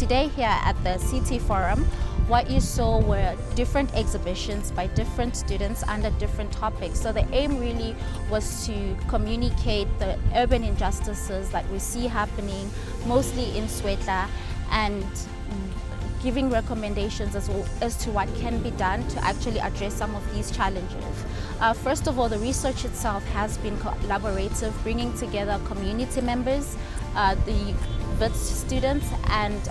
today here at the CT Forum, what you saw were different exhibitions by different students under different topics. So the aim really was to communicate the urban injustices that we see happening mostly in Stjwetla, and giving recommendations as to what can be done to actually address some of these challenges. First of all, the research itself has been collaborative, bringing together community members, the Wits students, and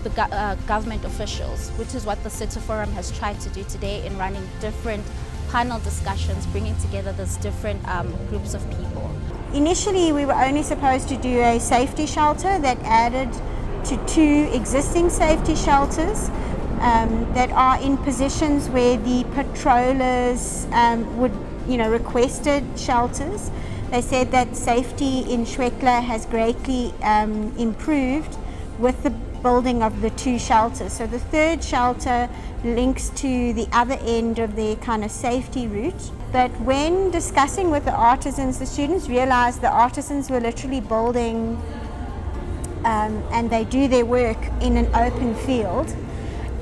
the government officials, which is what the City Forum has tried to do today in running different panel discussions, bringing together those different groups of people. Initially, we were only supposed to do a safety shelter that added to 2 existing safety shelters that are in positions where the patrollers would, requested shelters. They said that safety in Stjwetla has greatly improved with the building of the 2 shelters. So the 3rd shelter links to the other end of their kind of safety route. But when discussing with the artisans, the students realized the artisans were literally building and they do their work in an open field.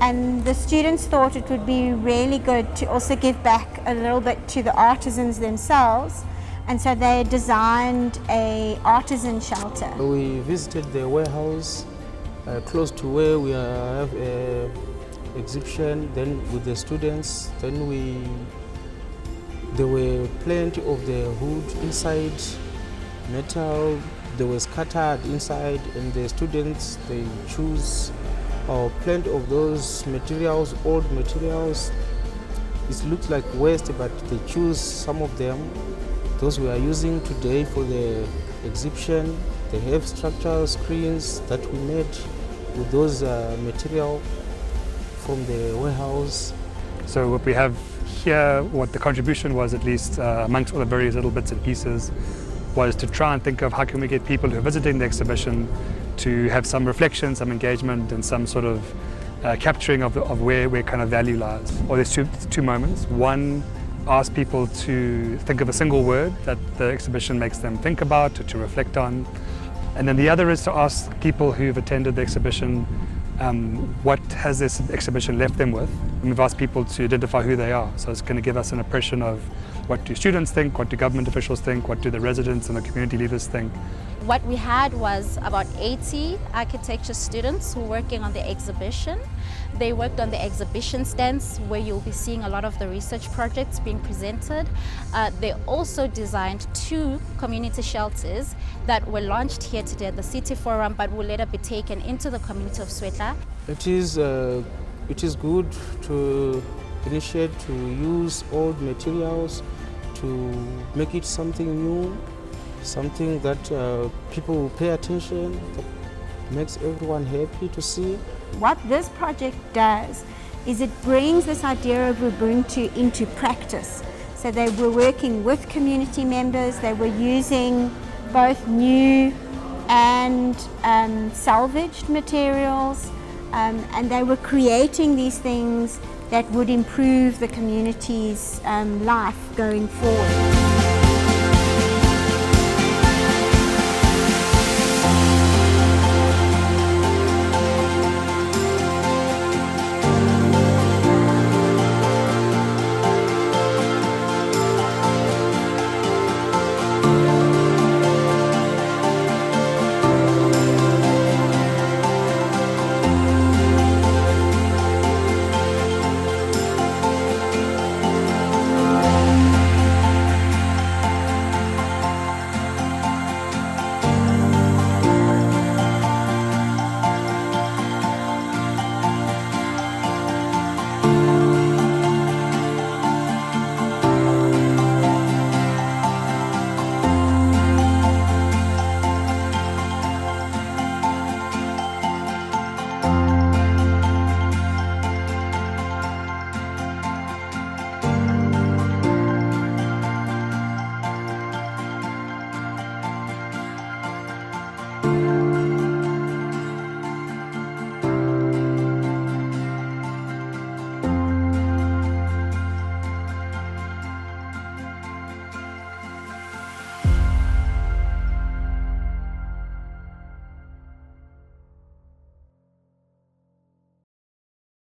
And the students thought it would be really good to also give back a little bit to the artisans themselves. And so they designed a artisan shelter. We visited the warehouse close to where we have an exhibition, then with the students. Then there were plenty of the wood inside, metal. They were scattered inside, and the students, they choose plenty of those materials, old materials. It looks like waste, but they choose some of them. Those we are using today for the exhibition. They have structural screens that we made with those material from the warehouse. So what we have here, what the contribution was, at least amongst all the various little bits and pieces, was to try and think of how can we get people who are visiting the exhibition to have some reflection, some engagement, and some sort of capturing of where kind of value lies. Or there's two moments. One, ask people to think of a single word that the exhibition makes them think about or to reflect on. And then the other is to ask people who've attended the exhibition, what has this exhibition left them with? And we've asked people to identify who they are. So it's going to give us an impression of what do students think, what do government officials think, what do the residents and the community leaders think. What we had was about 80 architecture students who were working on the exhibition. They worked on the exhibition stands where you'll be seeing a lot of the research projects being presented. They also designed 2 community shelters that were launched here today at the City Forum, but will later be taken into the community of Stjwetla. It is good to initiate to use old materials to make it something new, something that people will pay attention, that makes everyone happy to see. What this project does is it brings this idea of Ubuntu into practice. So they were working with community members, they were using both new and salvaged materials, and they were creating these things that would improve the community's life going forward.